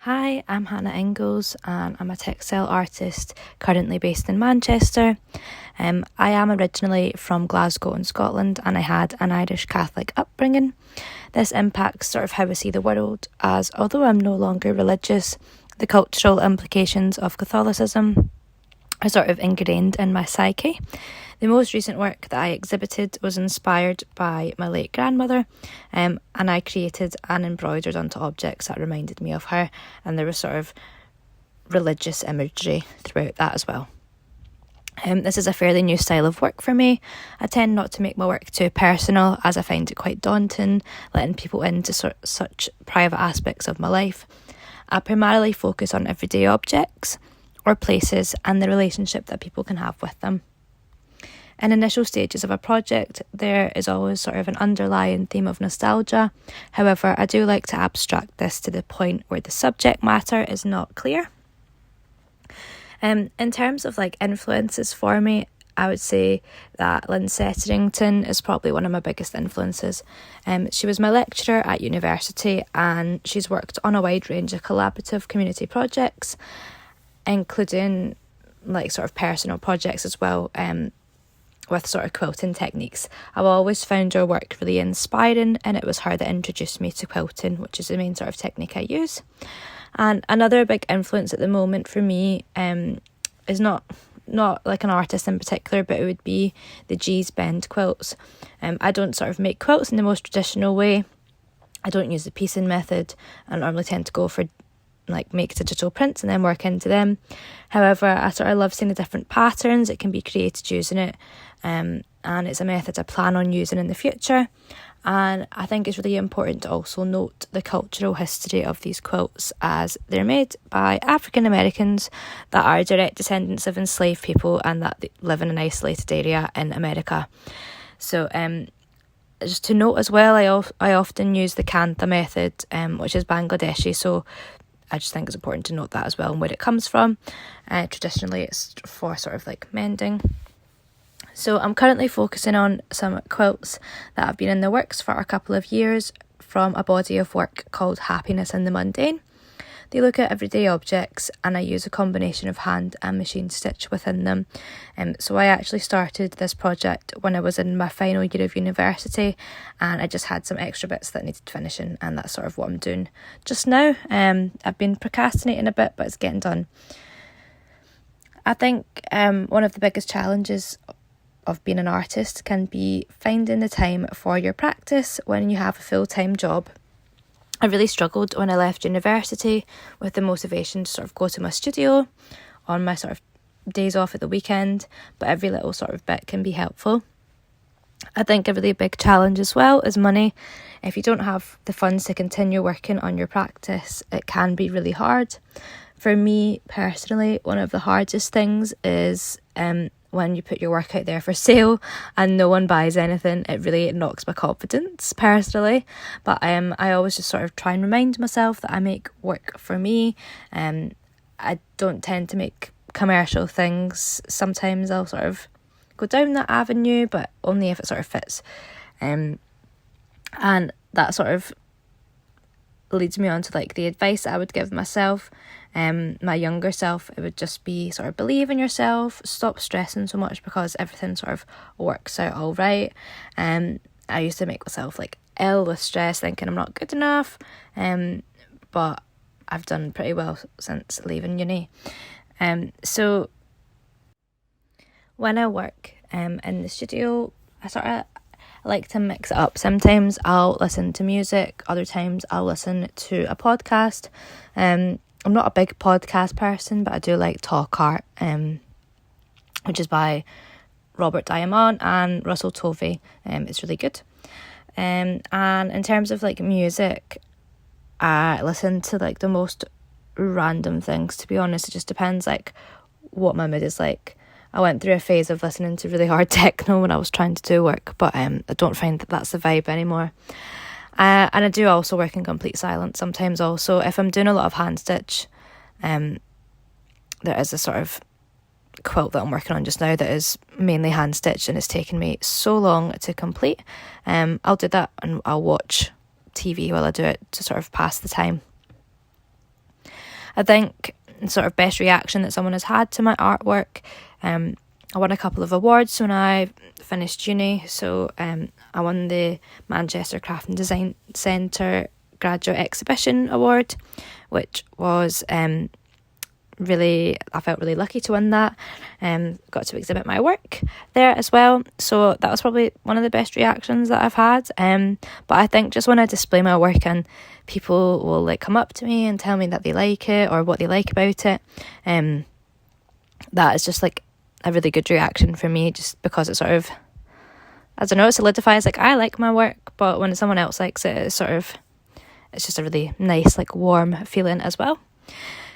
Hi, I'm Hannah Inglis and I'm a textile artist currently based in Manchester. I am originally from Glasgow in Scotland and I had an Irish Catholic upbringing. This impacts sort of how I see the world, as although I'm no longer religious, the cultural implications of Catholicism are sort of ingrained in my psyche. The most recent work that I exhibited was inspired by my late grandmother, and I created and embroidered onto objects that reminded me of her, and there was sort of religious imagery throughout that as well. This is a fairly new style of work for me. I tend not to make my work too personal, as I find it quite daunting letting people into such private aspects of my life. I primarily focus on everyday objects or places and the relationship that people can have with them. In initial stages of a project, there is always sort of an underlying theme of nostalgia. However, I do like to abstract this to the point where the subject matter is not clear. In terms of influences for me, I would say that Lindsay Etherington is probably one of my biggest influences. She was my lecturer at university and she's worked on a wide range of collaborative community projects, including sort of personal projects as well, with sort of quilting techniques. I've always found her work really inspiring, and it was her that introduced me to quilting, which is the main sort of technique I use. And another big influence at the moment for me is not like an artist in particular, but it would be the G's Bend quilts. I don't sort of make quilts in the most traditional way. I don't use the piecing method. I normally tend to go for make digital prints and then work into them. However, I sort of love seeing the different patterns that can be created using it, and it's a method I plan on using in the future. And I think it's really important to also note the cultural history of these quilts, as they're made by African Americans that are direct descendants of enslaved people and that they live in an isolated area in America. So just to note as well, I often use the Kantha method, which is Bangladeshi, so I just think it's important to note that as well and where it comes from. Traditionally, it's for sort of mending. So I'm currently focusing on some quilts that have been in the works for a couple of years from a body of work called Happiness in the Mundane. They look at everyday objects and I use a combination of hand and machine stitch within them. So I actually started this project when I was in my final year of university, and I just had some extra bits that needed finishing, and that's sort of what I'm doing just now. I've been procrastinating a bit, but it's getting done. I think one of the biggest challenges of being an artist can be finding the time for your practice when you have a full-time job. I really struggled when I left university with the motivation to sort of go to my studio on my sort of days off at the weekend, but every little sort of bit can be helpful. I think a really big challenge as well is money. If you don't have the funds to continue working on your practice, it can be really hard. For me personally, one of the hardest things is when you put your work out there for sale and no one buys anything. It really knocks my confidence personally, but I always just sort of try and remind myself that I make work for me. I don't tend to make commercial things. Sometimes I'll sort of go down that avenue, but only if it sort of fits, and that sort of leads me on to the advice I would give myself, my younger self. It would just be sort of believe in yourself, stop stressing so much because everything sort of works out all right. I used to make myself ill with stress, thinking I'm not good enough, but I've done pretty well since leaving uni. So when I work in the studio, I like to mix it up. Sometimes I'll listen to music, other times I'll listen to a podcast. I'm not a big podcast person, but I do like Talk Art, which is by Robert Diamond and Russell Tovey. It's really good. And in terms of music, I listen to the most random things, to be honest. It just depends what my mood is like. I went through a phase of listening to really hard techno when I was trying to do work, but I don't find that that's the vibe anymore. And I do also work in complete silence sometimes also. If I'm doing a lot of hand stitch, there is a sort of quilt that I'm working on just now that is mainly hand stitched and it's taken me so long to complete. I'll do that and I'll watch TV while I do it to sort of pass the time. I think sort of best reaction that someone has had to my artwork, I won a couple of awards when I finished uni. So I won the Manchester Craft and Design Centre Graduate Exhibition Award, which was I felt really lucky to win that. Got to exhibit my work there as well. So that was probably one of the best reactions that I've had. But I think just when I display my work and people will like come up to me and tell me that they like it or what they like about it, that is just like a really good reaction for me, just because it sort of, I don't know, it solidifies like I like my work, but when someone else likes it, it's just a really nice, like warm feeling as well.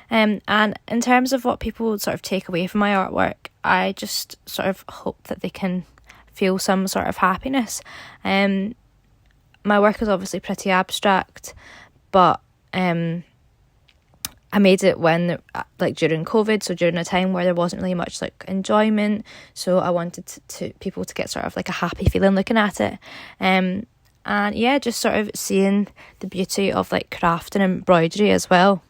And in terms of what people sort of take away from my artwork, I just sort of hope that they can feel some sort of happiness. My work is obviously pretty abstract, but I made it when, like, during COVID, so during a time where there wasn't really much like enjoyment, so I wanted to people to get sort of like a happy feeling looking at it. And yeah, just sort of seeing the beauty of like craft and embroidery as well.